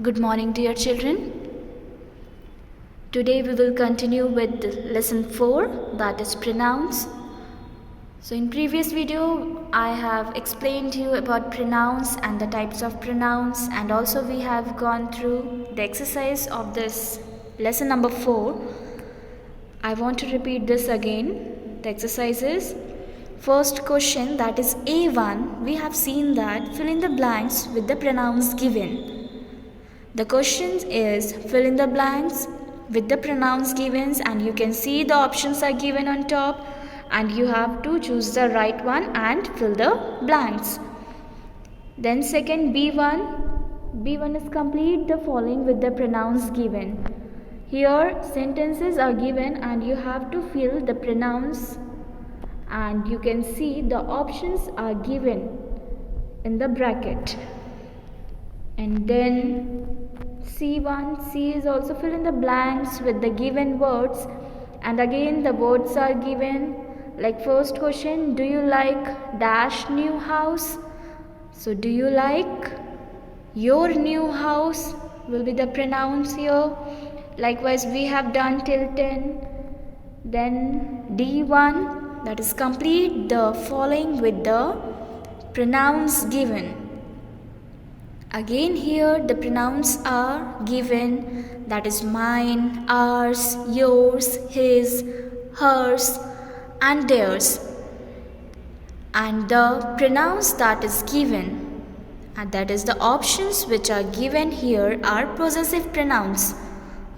Good morning, dear children. Today we will continue with lesson 4, that is pronouns. So in previous video I have explained to you about pronouns and the types of pronouns, and also we have gone through the exercise of this lesson number 4. I want to repeat this again. The exercise is first question, that is A1. We have seen that fill in the blanks with the pronouns given. The question is fill in the blanks with the pronouns given, and you can see the options are given on top and you have to choose the right one and fill the blanks. Then second B1 is complete the following with the pronouns given. Here sentences are given and you have to fill the pronouns, and you can see the options are given in the bracket. And then C is also fill in the blanks with the given words, and again the words are given. Like first question, do you like dash new house? So do you like your new house will be the pronouns here. Likewise we have done till 10. Then D1, that is complete the following with the pronouns given. Again here the pronouns are given, that is mine, ours, yours, his, hers and theirs. And the pronouns that is given, and that is the options which are given here, are possessive pronouns.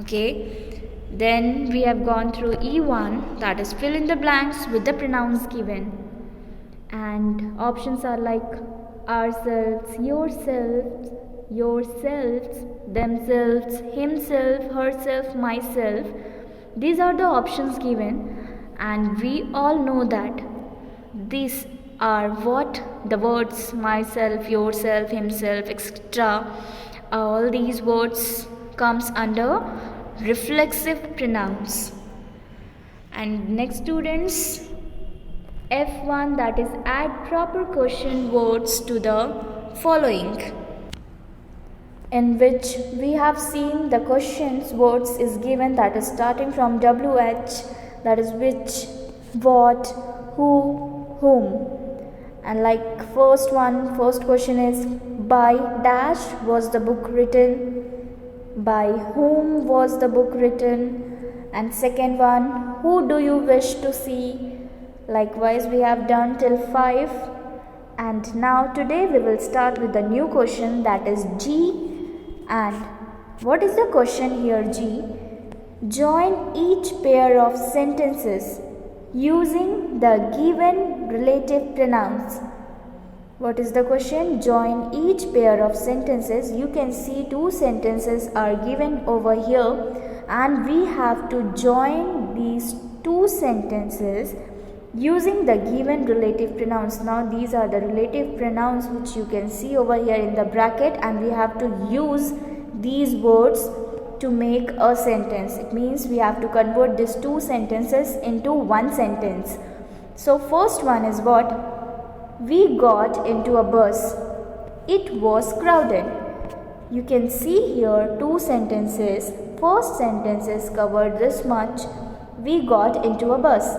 Okay. Then we have gone through E1, that is fill in the blanks with the pronouns given. And options are like ourselves, yourselves, themselves, himself, herself, myself. These are the options given, and we all know that these are what the words myself, yourself, himself, etc. All these words comes under reflexive pronouns. And next students, F1, that is add proper question words to the following, in which we have seen the questions words is given, that is starting from WH, that is which, what, who, whom. And like first question is by dash was the book written, by whom was the book written, and second one, who do you wish to see? Likewise we have done till 5. And now today we will start with the new question, that is G. And what is the question here? G. Join each pair of sentences using the given relative pronouns. What is the question? Join each pair of sentences. You can see 2 sentences are given over here, and we have to join these 2 sentences using the given relative pronouns. Now these are the relative pronouns which you can see over here in the bracket, and we have to use these words to make a sentence. It means we have to convert these 2 sentences into one sentence. So first one is what? We got into a bus. It was crowded. You can see here 2 sentences. First sentence is covered this much. We got into a bus.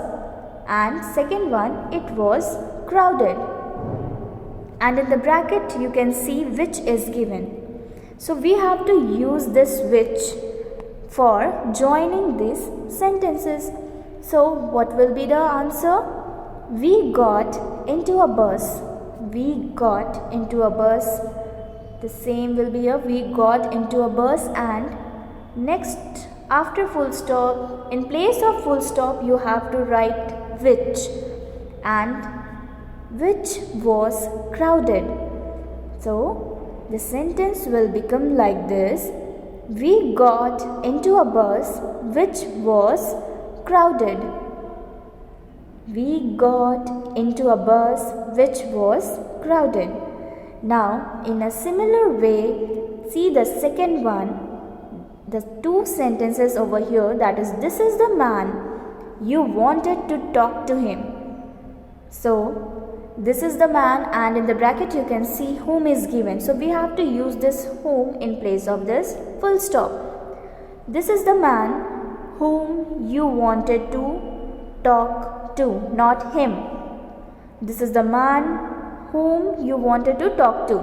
And second one, it was crowded. And in the bracket you can see which is given. So we have to use this which for joining these sentences. So what will be the answer? We got into a bus. We got into a bus. The same will be here. We got into a bus, and next after full stop, in place of full stop you have to write which, and which was crowded. So the sentence will become like this: we got into a bus which was crowded. We got into a bus which was crowded. Now in a similar way, see the second one, the 2 sentences over here, that is, this is the man, you wanted to talk to him. So This is the man, and in the bracket you can see whom is given. So we have to use this whom in place of this full stop. This is the man whom you wanted to talk to, not him. This is the man whom you wanted to talk to.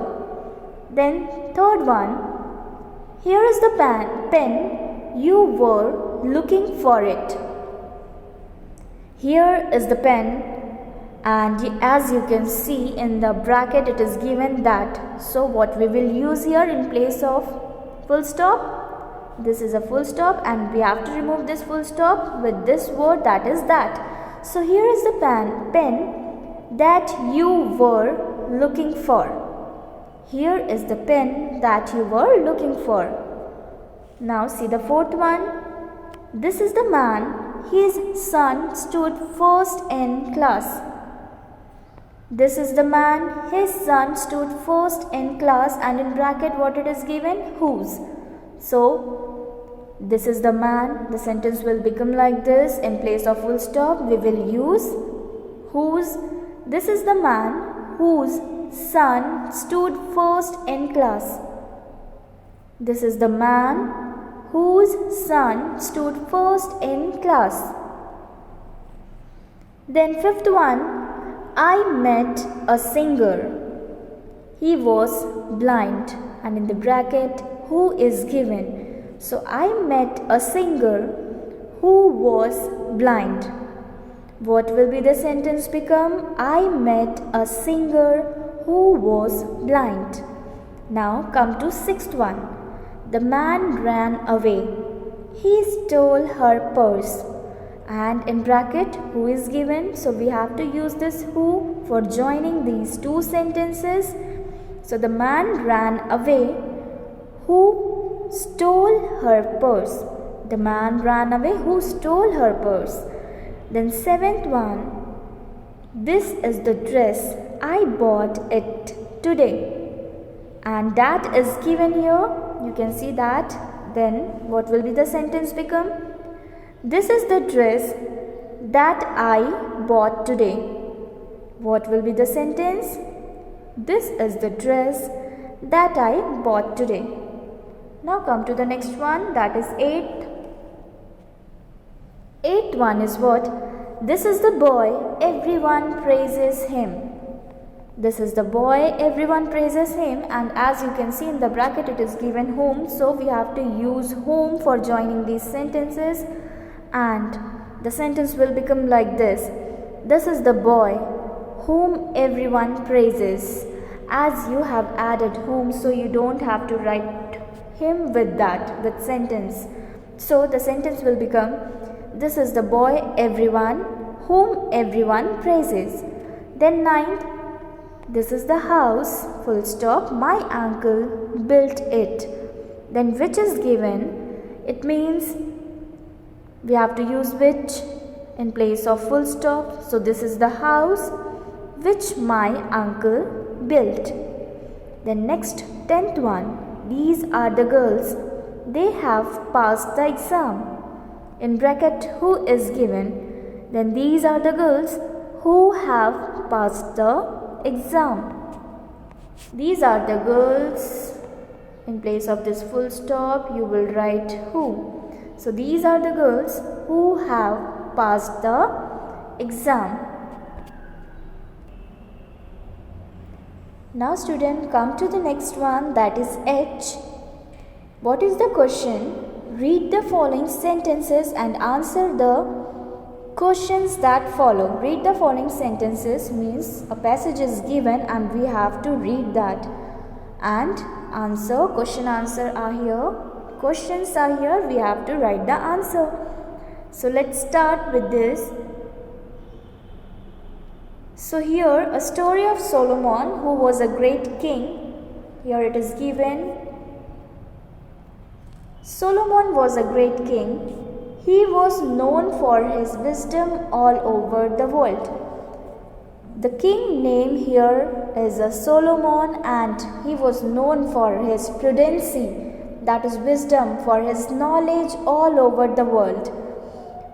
Then third one, here is the pen, you were looking for it. Here is the pen, and as you can see in the bracket it is given that. So what we will use here in place of full stop? This is a full stop, and we have to remove this full stop with this word, that is that. So here is the pen that you were looking for. Here is the pen that you were looking for. Now see the fourth one. This is the man, his son stood first in class. This is the man, his son stood first in class, and in bracket what it is given? Whose. So this is the man. The sentence will become like this. In place of full stop we will use whose. This is the man whose son stood first in class. This is the man whose son stood first in class. Then fifth one, I met a singer. He was blind, and in the bracket who is given. So I met a singer who was blind. What will be the sentence become? I met a singer who was blind. Now come to sixth one. The man ran away. He stole her purse. And in bracket who is given. So we have to use this who for joining these two sentences. So the man ran away who stole her purse. The man ran away who stole her purse. Then seventh one, this is the dress, I bought it today. And that is given here. You can see that. Then what will be the sentence become? This is the dress that I bought today. What will be the sentence? This is the dress that I bought today. Now come to the next one, that is eighth. Eighth one is what? This is the boy, everyone praises him. This is the boy, everyone praises him, and as you can see in the bracket it is given whom. So we have to use whom for joining these sentences. And the sentence will become like this. This is the boy whom everyone praises. As you have added whom, so you don't have to write him with that, with sentence. So the sentence will become, this is the boy everyone whom everyone praises. Then ninth, this is the house, full stop, my uncle built it. Then which is given, it means we have to use which in place of full stop. So this is the house which my uncle built. Then next, 10th one, these are the girls, they have passed the exam. In bracket who is given, then these are the girls who have passed the exam. These are the girls. In place of this full stop you will write who. So these are the girls who have passed the exam. Now student, come to the next one, that is H. What is the question? Read the following sentences and answer the questions that follow. Read the following sentences means a passage is given and we have to read that and answer. Question answer are here. Questions are here, we have to write the answer. So let's start with this. So here a story of Solomon, who was a great king. Here it is given. Solomon was a great king. He was known for his wisdom all over the world. The king name here is a Solomon, and he was known for his prudency, that is wisdom, for his knowledge all over the world.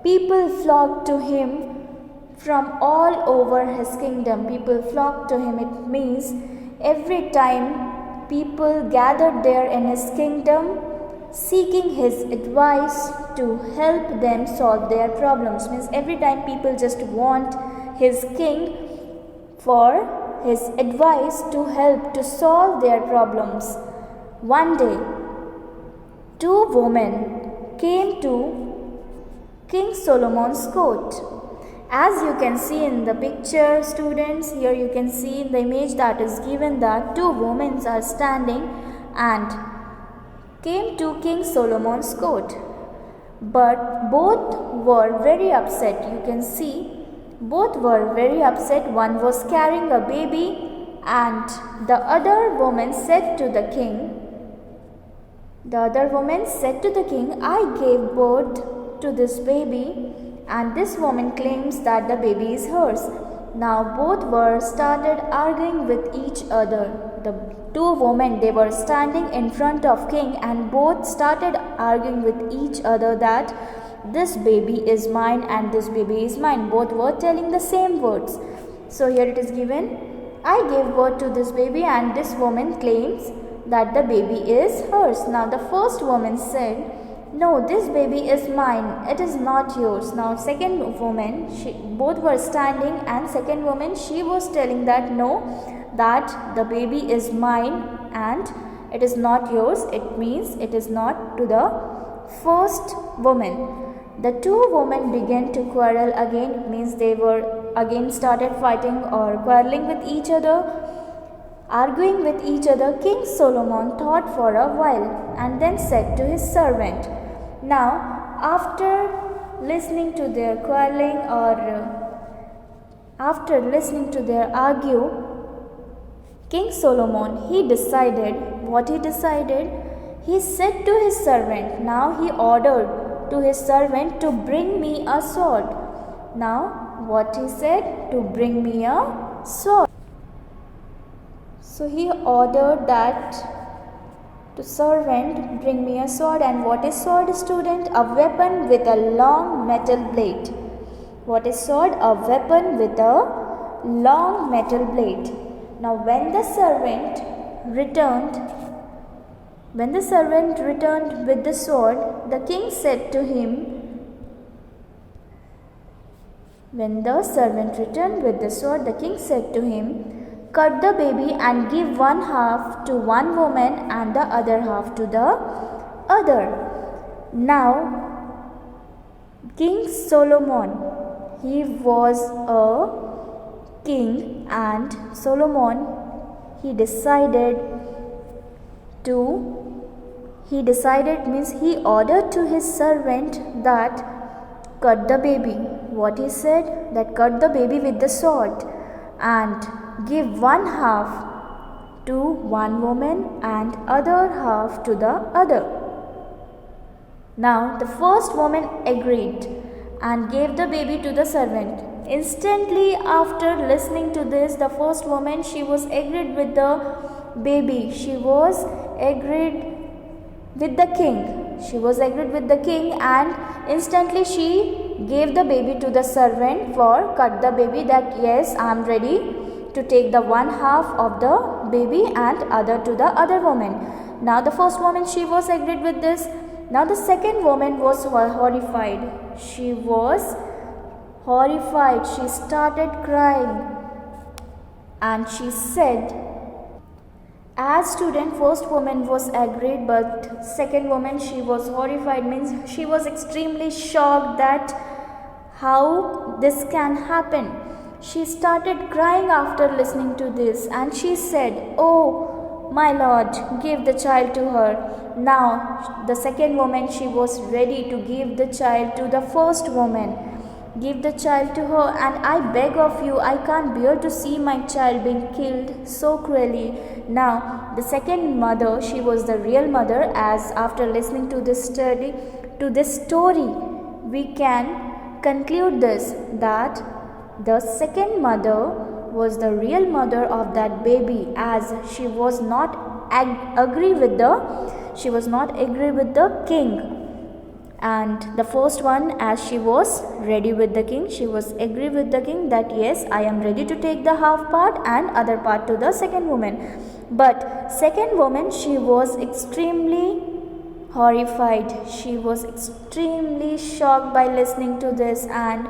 People flocked to him from all over his kingdom. People flocked to him. It means every time people gathered there in his kingdom seeking his advice to help them solve their problems. Means every time people just want his king for his advice to help to solve their problems. One day, two women came to King Solomon's court. As you can see in the picture, students, here you can see in the image that is given that two women are standing and came to King Solomon's court. But both were very upset. You can see both were very upset. One was carrying a baby, and the other woman said to the king, I gave birth to this baby, and this woman claims that the baby is hers. Now both were started arguing with each other. The two women, they were standing in front of king, and both started arguing with each other that this baby is mine and this baby is mine. Both were telling the same words. So here it is given, I gave birth to this baby, and this woman claims that the baby is hers. Now the first woman said, no, this baby is mine, it is not yours. Now second woman, both were standing, and second woman, she was telling that no, that the baby is mine and it is not yours. It means it is not to the first woman. The two women began to quarrel again. It means they were again started fighting or quarreling with each other, arguing with each other. King Solomon thought for a while and then said to his servant, now after listening to their quarreling or after listening to their argue, King Solomon, he decided. What he decided? He said to his servant, now he ordered to his servant to bring me a sword. Now what he said? To bring me a sword. So he ordered that to servant, bring me a sword. And what is sword, student? A weapon with a long metal blade. What is sword? A weapon with a long metal blade. Now when the servant returned with the sword, the king said to him, cut the baby and give one half to one woman and the other half to the other. Now King Solomon, he was a king, and Solomon, he decided means he ordered to his servant that cut the baby. What he said? That cut the baby with the sword and give one half to one woman and other half to the other. Now the first woman agreed and gave the baby to the servant. Instantly after listening to this, the first woman, she was agreed with the baby. She was agreed with the king. And instantly she gave the baby to the servant for cut the baby, that yes, I am ready to take the one half of the baby and other to the other woman. Now the first woman, she was agreed with this. Now the second woman was horrified. She was horrified. She started crying and she said, as student, first woman was agreed, but second woman, she was horrified, means she was extremely shocked that how this can happen. She started crying after listening to this, and she said, oh my lord, give the child to her. Now the second woman, she was ready to give the child to the first woman. Give the child to her, and I beg of you, I can't bear to see my child being killed so cruelly. Now the second mother, she was the real mother, as after listening to this story, we can conclude this, that the second mother was the real mother of that baby, as she was not agree with the king. And the first one, as she was ready with the king, she was agree with the king that yes, I am ready to take the half part and other part to the second woman. But second woman, she was extremely horrified. She was extremely shocked by listening to this, and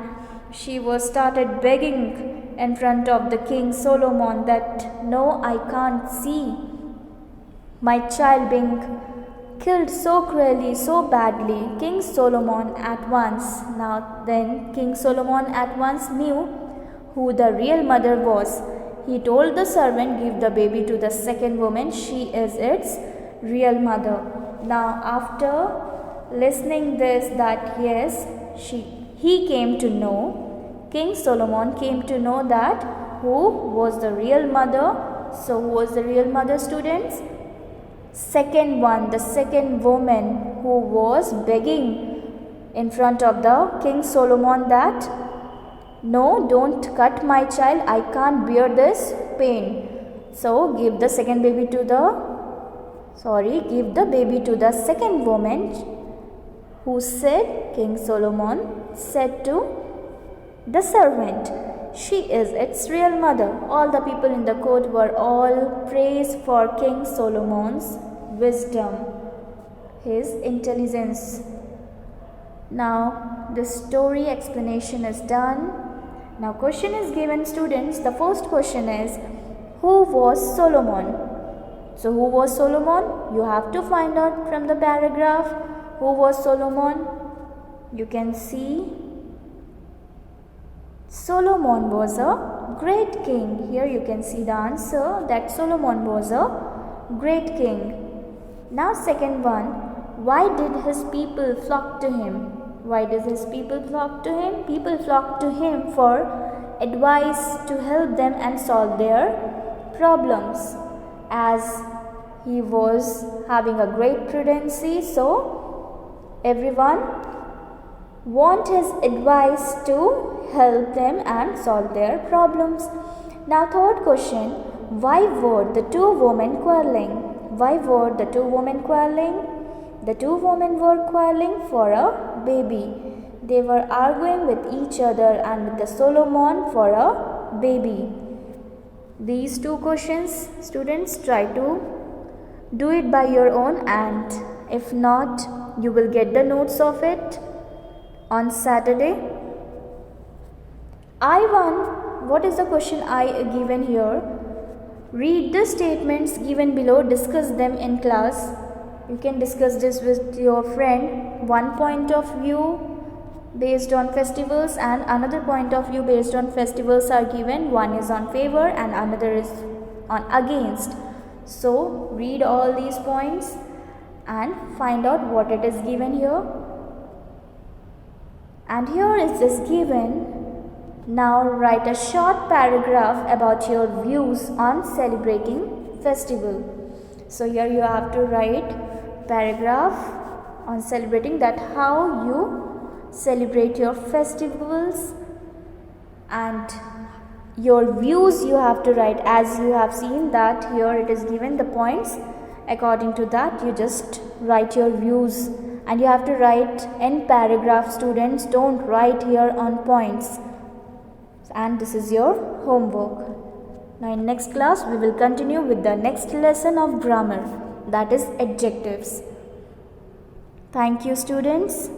she was started begging in front of the King Solomon that no, I can't see my child being killed so cruelly, so badly. King Solomon at once, now then King Solomon at once knew who the real mother was. He told the servant, give the baby to the second woman, she is its real mother. Now after listening this that yes, he came to know, King Solomon came to know that who was the real mother. So who was the real mother, students? Second one, the second woman who was begging in front of the King Solomon that no, don't cut my child, I can't bear this pain. So give the baby to the second woman, who said, King Solomon said to the servant, she is its real mother. All the people in the court were all praised for King Solomon's wisdom, his intelligence. Now the story explanation is done. Now question is given, students. The first question is, who was Solomon? So who was Solomon? You have to find out from the paragraph. Who was Solomon? You can see Solomon was a great king. Here you can see the answer, that Solomon was a great king. Now second one, why did his people flock to him? Why did his people flock to him? People flocked to him for advice to help them and solve their problems. As he was having a great prudency, so everyone want his advice to help them and solve their problems. Now third question, why were the two women quarreling? Why were the two women quarreling? The two women were quarreling for a baby. They were arguing with each other and with the Solomon for a baby. These two questions, students, try to do it by your own, and if not, you will get the notes of it on Saturday. I1, what is the question I given here? Read the statements given below, discuss them in class. You can discuss this with your friend. One point of view based on festivals and another point of view based on festivals are given. One is on favor and another is on against. So read all these points and find out what it is given here. And here is this given. Now write a short paragraph about your views on celebrating festival. So here you have to write paragraph on celebrating, that how you celebrate your festivals, and your views you have to write. As you have seen that here it is given the points. According to that, you just write your views, and you have to write in paragraph, students. Don't write here on points. And this is your homework. Now in next class we will continue with the next lesson of grammar, that is adjectives. Thank you, students.